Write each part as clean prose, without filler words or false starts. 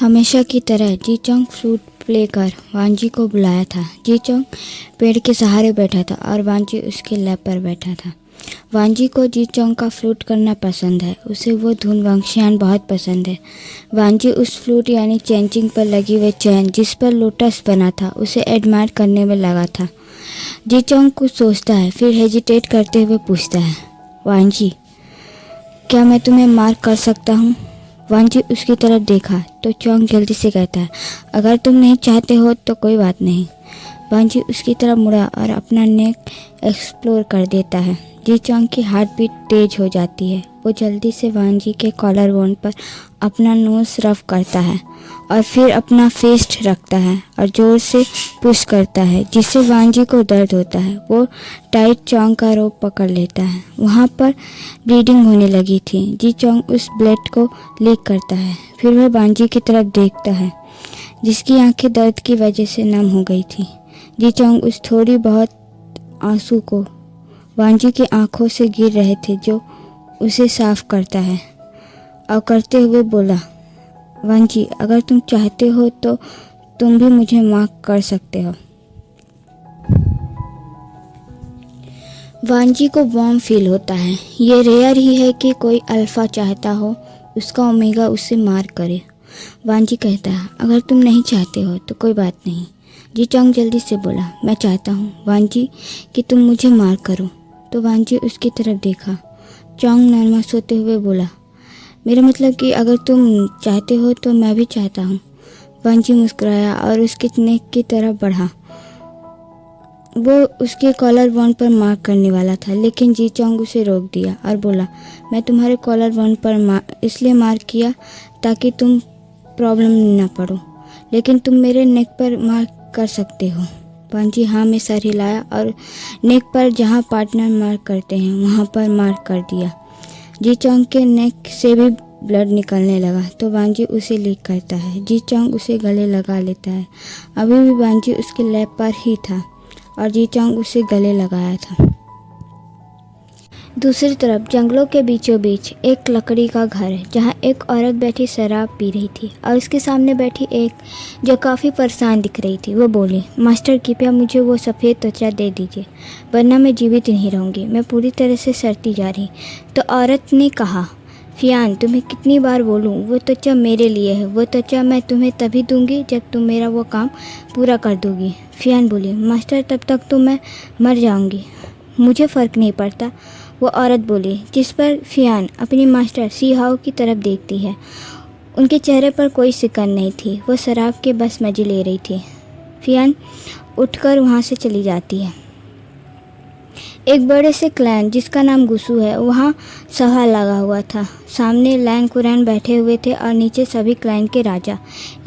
हमेशा की तरह जीचोंग फ्लूट लेकर वांजी को बुलाया था। जीचोंग पेड़ के सहारे बैठा था और वांजी उसके लैब पर बैठा था। वांजी को जीचोंग का फ्लूट करना पसंद है। उसे वो धुन वंशियान बहुत पसंद है। वांजी उस फ्लूट यानी चेंचिंग पर लगी हुई चैन जिस पर लोटस बना था उसे एडमायर करने में लगा था। जीचोंग कुछ सोचता है, फिर हेजिटेट करते हुए पूछता है, वांजी, क्या मैं तुम्हें मार्क कर सकता हूँ? वांजी उसकी तरफ देखा तो चोंग जल्दी से कहता है, अगर तुम नहीं चाहते हो तो कोई बात नहीं। वांजी उसकी तरफ मुड़ा और अपना नेक एक्सप्लोर कर देता है। जीचोंग की हार्ट बीट तेज हो जाती है। वो जल्दी से वांजी के कॉलर बोन पर अपना नोज रफ करता है और फिर अपना फिस्ट रखता है और जोर से पुश करता है जिससे वांजी को दर्द होता है। वो टाइट चोंग का रोप पकड़ लेता है। वहाँ पर ब्लीडिंग होने लगी थी। जीचोंग उस ब्लड को लीक करता है। फिर वह वांजी की तरफ देखता है जिसकी आंखें दर्द की वजह से नम हो गई थी। जीचोंग उस थोड़ी बहुत आंसू को वांजी की आंखों से गिर रहे थे जो उसे साफ करता है और करते हुए बोला, वांजी, अगर तुम चाहते हो तो तुम भी मुझे मार्क कर सकते हो। वांजी को वार्म फील होता है। ये रेयर ही है कि कोई अल्फा चाहता हो उसका ओमेगा उससे मार करे। वांजी कहता है, अगर तुम नहीं चाहते हो तो कोई बात नहीं। जीचोंग जल्दी से बोला, मैं चाहता हूँ वांजी कि तुम मुझे मार करो। तो वांजी उसकी तरफ देखा। चोंग नर्वस होते हुए बोला, मेरा मतलब कि अगर तुम चाहते हो तो मैं भी चाहता हूँ। वांजी मुस्कुराया और उसके नेक की तरफ बढ़ा। वो उसके कॉलर बोन पर मार्क करने वाला था, लेकिन जीचोंग उसे रोक दिया और बोला, मैं तुम्हारे कॉलर बोन पर इसलिए मार्क किया ताकि तुम प्रॉब्लम न पड़ो, लेकिन तुम मेरे नेक पर मार्क कर सकते हो। वांजी हाँ में सर हिलाया और नेक पर जहाँ पार्टनर मार्क करते हैं वहाँ पर मार्क कर दिया। जीचोंग के नेक से भी ब्लड निकलने लगा तो वांजी उसे लीक करता है। जीचोंग उसे गले लगा लेता है। अभी भी वांजी उसके लैब पर ही था और जीचोंग उसे गले लगाया था। दूसरी तरफ जंगलों के बीचों बीच एक लकड़ी का घर है जहाँ एक औरत बैठी शराब पी रही थी और उसके सामने बैठी एक जो काफ़ी परेशान दिख रही थी। वो बोली, मास्टर, कृपया मुझे वो सफ़ेद त्वचा दे दीजिए वरना मैं जीवित नहीं रहूँगी। मैं पूरी तरह से सड़ती जा रही। तो औरत ने कहा, फियान, तुम्हें कितनी बार बोलूँ, वो त्वचा मेरे लिए है। वो त्वचा मैं तुम्हें तभी दूँगी जब तुम मेरा वो काम पूरा कर दोगी। फियान बोली, मास्टर, तब तक तो मैं मर जाऊँगी। मुझे फ़र्क नहीं पड़ता, वो औरत बोली, जिस पर फियान अपनी मास्टर सी हाओ की तरफ देखती है। उनके चेहरे पर कोई सिकन नहीं थी। वो शराब के बस मज़े ले रही थी। फियान उठकर वहाँ से चली जाती है। एक बड़े से क्लैन जिसका नाम गुसू है वहाँ सभा लगा हुआ था। सामने लैंग कुरैन बैठे हुए थे और नीचे सभी क्लैन के राजा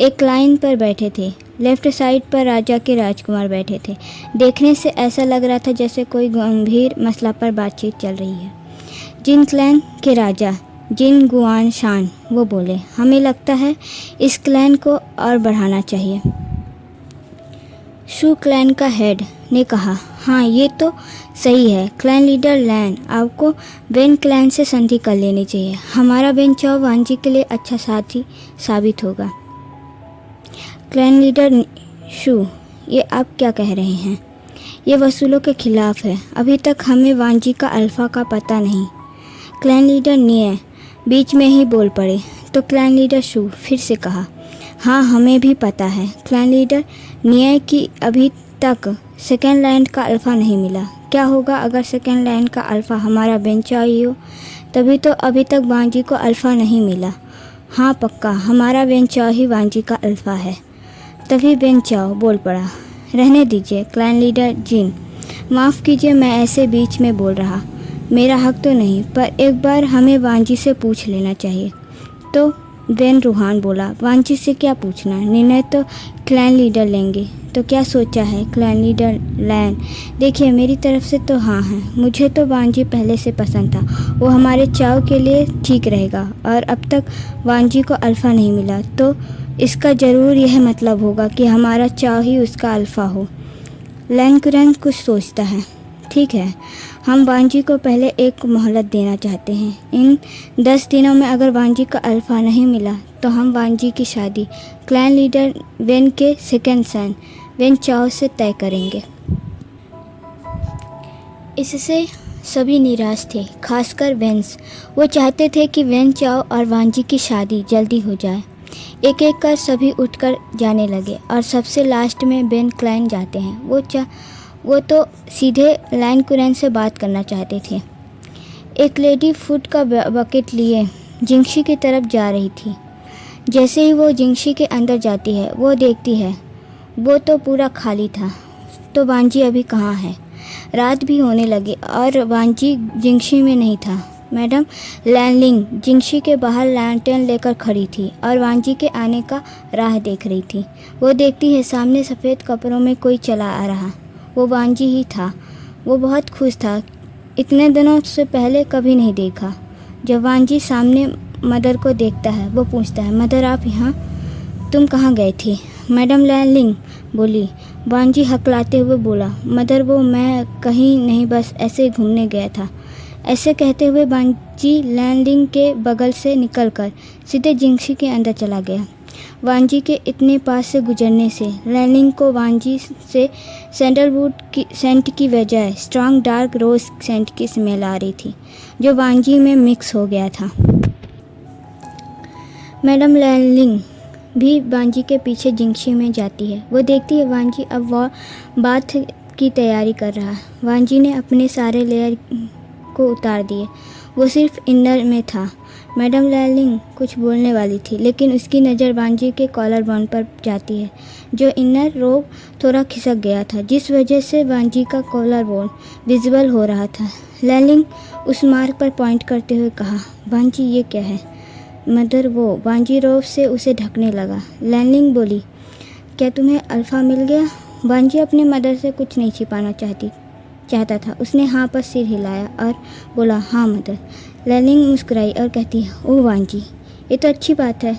एक लाइन पर बैठे थे। लेफ्ट साइड पर राजा के राजकुमार बैठे थे। देखने से ऐसा लग रहा था जैसे कोई गंभीर मसला पर बातचीत चल रही है। जिन क्लैन के राजा जिन गुआन शान वो बोले, हमें लगता है इस क्लैन को और बढ़ाना चाहिए। शू क्लैन का हेड ने कहा, हाँ ये तो सही है। क्लैन लीडर लैन, आपको वेन क्लैन से संधि कर लेनी चाहिए। हमारा वेन चाओ वांजी के लिए अच्छा साथी साबित होगा। क्लैन लीडर शू, ये आप क्या कह रहे हैं? ये वसूलों के खिलाफ है। अभी तक हमें वांजी का अल्फा का पता नहीं। क्लैन लीडर निये बीच में ही बोल पड़े। तो क्लैन लीडर शू फिर से कहा, हाँ हमें भी पता है। क्लैन लीडर निये कि अभी तक सेकेंड लैंड का अल्फ़ा नहीं मिला। क्या होगा अगर सेकेंड लैंड का अल्फ़ा हमारा वेन चाओ ही हो? तभी तो अभी तक वांजी को अल्फ़ा नहीं मिला। हाँ पक्का, हमारा वेन चाओ ही वांजी का अल्फ़ा है। तभी वेन चाओ बोल पड़ा, रहने दीजिए क्लैन लीडर जिन, माफ़ कीजिए मैं ऐसे बीच में बोल रहा, मेरा हक तो नहीं, पर एक बार हमें वांजी से पूछ लेना चाहिए। तो वेन रूहान बोला, वांजी से क्या पूछना, निर्णय तो क्लैन लीडर लेंगे। तो क्या सोचा है क्लैन लीडर लैन? देखिए मेरी तरफ से तो हाँ है। मुझे तो वांजी पहले से पसंद था। वो हमारे चाव के लिए ठीक रहेगा और अब तक वांजी को अल्फ़ा नहीं मिला तो इसका ज़रूर यह मतलब होगा कि हमारा चाव ही उसका अल्फ़ा हो। लैंग कुरैन कुछ सोचता है, ठीक है, हम वांजी को पहले एक मोहलत देना चाहते हैं। इन 10 दिनों में अगर वांजी का अल्फ़ा नहीं मिला तो हम वांजी की शादी क्लैन लीडर वेन के सेकंड सन वेन चाओ से तय करेंगे। इससे सभी निराश थे, खासकर वेंस। वो चाहते थे कि वेन चाओ और वांजी की शादी जल्दी हो जाए। एक एक कर सभी उठकर जाने लगे और सबसे लास्ट में बेन क्लैन जाते हैं। वो तो सीधे लैन कुरैन से बात करना चाहते थे। एक लेडी फूड का बकेट लिए जिंगशी की तरफ जा रही थी। जैसे ही वो जिंगशी के अंदर जाती है, वो देखती है वो तो पूरा खाली था। तो वांजी अभी कहाँ है? रात भी होने लगी और वांजी जिंगशी में नहीं था। मैडम लैनलिंग जिंगशी के बाहर लैंटर्न लेकर खड़ी थी और वांजी के आने का राह देख रही थी। वो देखती है सामने सफ़ेद कपड़ों में कोई चला आ रहा। वो वांजी ही था। वो बहुत खुश था, इतने दिनों से पहले कभी नहीं देखा। जब वांजी सामने मदर को देखता है, वो पूछता है, मदर आप यहाँ? तुम कहाँ गए थी? मैडम लैनलिंग बोली। वांजी हकलाते हुए बोला, मदर वो मैं कहीं नहीं, बस ऐसे घूमने गया था। ऐसे कहते हुए वांजी लैनलिंग के बगल से निकलकर सीधे जिंगशी के अंदर चला गया। वांजी के इतने पास से गुजरने से लैनलिंग को वांजी से सैंडलवुड की सेंट की बजाय स्ट्रॉन्ग डार्क रोज सेंट की स्मेल आ रही थी, जो वांजी में मिक्स हो गया था। मैडम लैनलिंग भी वांजी के पीछे जिंगशी में जाती है। वो देखती है वांजी अब वो बात की तैयारी कर रहा है। वांजी ने अपने सारे लेयर को उतार दिए, वो सिर्फ इनर में था। मैडम लैनलिंग कुछ बोलने वाली थी, लेकिन उसकी नज़र वांजी के कॉलर बोन पर जाती है, जो इनर रोब थोड़ा खिसक गया था, जिस वजह से वांजी का कॉलर बोन विजिबल हो रहा था। लैनलिंग उस मार्क पर पॉइंट करते हुए कहा, वांजी ये क्या है? मदर वो वांजी रोब से उसे ढकने लगा। लैनलिंग बोली, क्या तुम्हें अल्फ़ा मिल गया? वांजी अपने मदर से कुछ नहीं छिपाना चाहता था। उसने हाँ पर सिर हिलाया और बोला, हाँ मदर। लैनलिंग मुस्कुराई और कहती है, ओह वांजी, ये तो अच्छी बात है,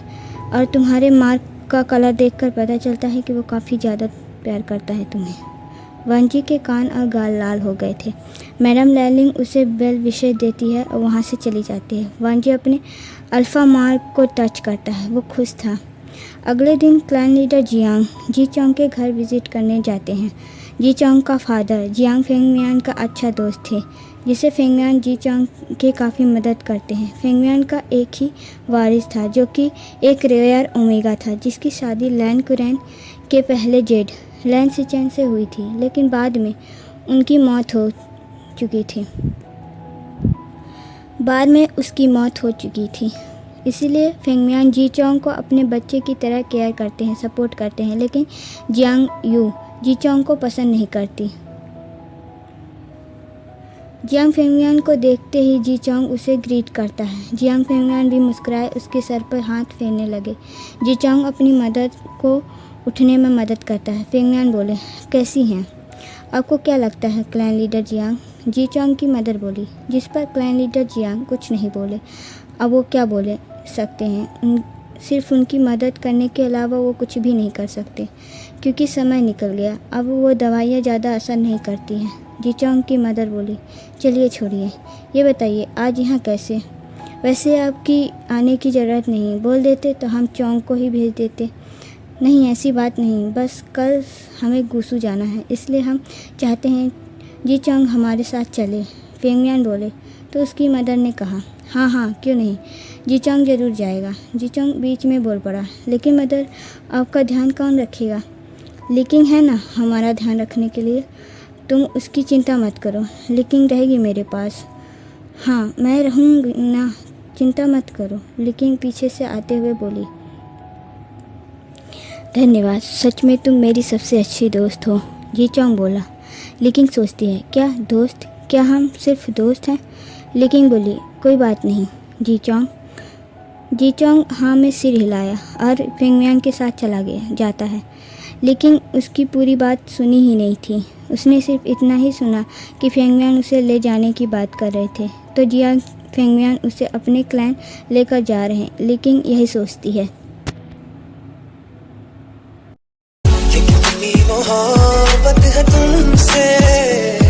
और तुम्हारे मार्क का कलर देखकर पता चलता है कि वो काफ़ी ज़्यादा प्यार करता है तुम्हें। वांजी के कान और गाल लाल हो गए थे। मैडम लैनलिंग उसे बेल विशेष देती है और वहाँ से चली जाती है। वांजी अपने अल्फ़ा मार्क को टच करता है। वो खुश था। अगले दिन क्लैन लीडर जियांग जी चोंग के घर विजिट करने जाते हैं। जी चोंग का फादर जियांग फेंगमियान का अच्छा दोस्त थे, जिसे फेंगमियान जी चोंग के काफ़ी मदद करते हैं। फेंगमियान का एक ही वारिस था, जो कि एक रेयर ओमेगा था, जिसकी शादी लैन कुरैन के पहले जेड लैन सिचेन से हुई थी, लेकिन बाद में उनकी मौत हो चुकी थी। बाद में उसकी मौत हो चुकी थी। इसीलिए फेंगमियान जी चोंग को अपने बच्चे की तरह केयर करते हैं, सपोर्ट करते हैं, लेकिन जियांग यू जी चोंग को पसंद नहीं करती। जियांग फेंगमियान को देखते ही जी चोंग उसे ग्रीट करता है। जियांग फेंगमियान भी मुस्कुराए उसके सर पर हाथ फेरने लगे। जी चोंग अपनी मदद को उठने में मदद करता है। फेंगमियान बोले, कैसी हैं? आपको क्या लगता है क्लैन लीडर जियांग? जी चोंग की मदर बोली, जिस पर क्लैन लीडर जियांग कुछ नहीं बोले। अब वो क्या बोले सकते हैं? सिर्फ उनकी मदद करने के अलावा वो कुछ भी नहीं कर सकते, क्योंकि समय निकल गया। अब वो दवाइयाँ ज़्यादा असर नहीं करती हैं। जी चोंग की मदर बोली, चलिए छोड़िए, ये बताइए आज यहाँ कैसे? वैसे आपकी आने की ज़रूरत नहीं, बोल देते तो हम चोंग को ही भेज देते। नहीं, ऐसी बात नहीं, बस कल हमें गुसू जाना है, इसलिए हम चाहते हैं जी चोंग हमारे साथ चले। फेंगमियान बोले। तो उसकी मदर ने कहा, हाँ हाँ क्यों नहीं, जी चोंग ज़रूर जाएगा। जी चोंग बीच में बोल पड़ा, लेकिन मदर आपका ध्यान कौन रखेगा? लिकिंग है ना हमारा ध्यान रखने के लिए, तुम उसकी चिंता मत करो, लिकिंग रहेगी मेरे पास। हाँ मैं रहूँगी ना, चिंता मत करो, लिकिंग पीछे से आते हुए बोली। धन्यवाद, सच में तुम मेरी सबसे अच्छी दोस्त हो, जी चोंग बोला। लिकिंग सोचती है, क्या दोस्त? क्या हम सिर्फ दोस्त हैं? लिकिंग बोली, कोई बात नहीं जी चोंग। जी चोंग हाँ में सिर हिलाया और फेंगमियान के साथ चला जाता है, लेकिन उसकी पूरी बात सुनी ही नहीं थी। उसने सिर्फ इतना ही सुना कि फेंगमियान उसे ले जाने की बात कर रहे थे, तो जियांग फेंगमियान उसे अपने क्लैन लेकर जा रहे हैं। लेकिन यही सोचती है, मोहब्बत है तुमसे।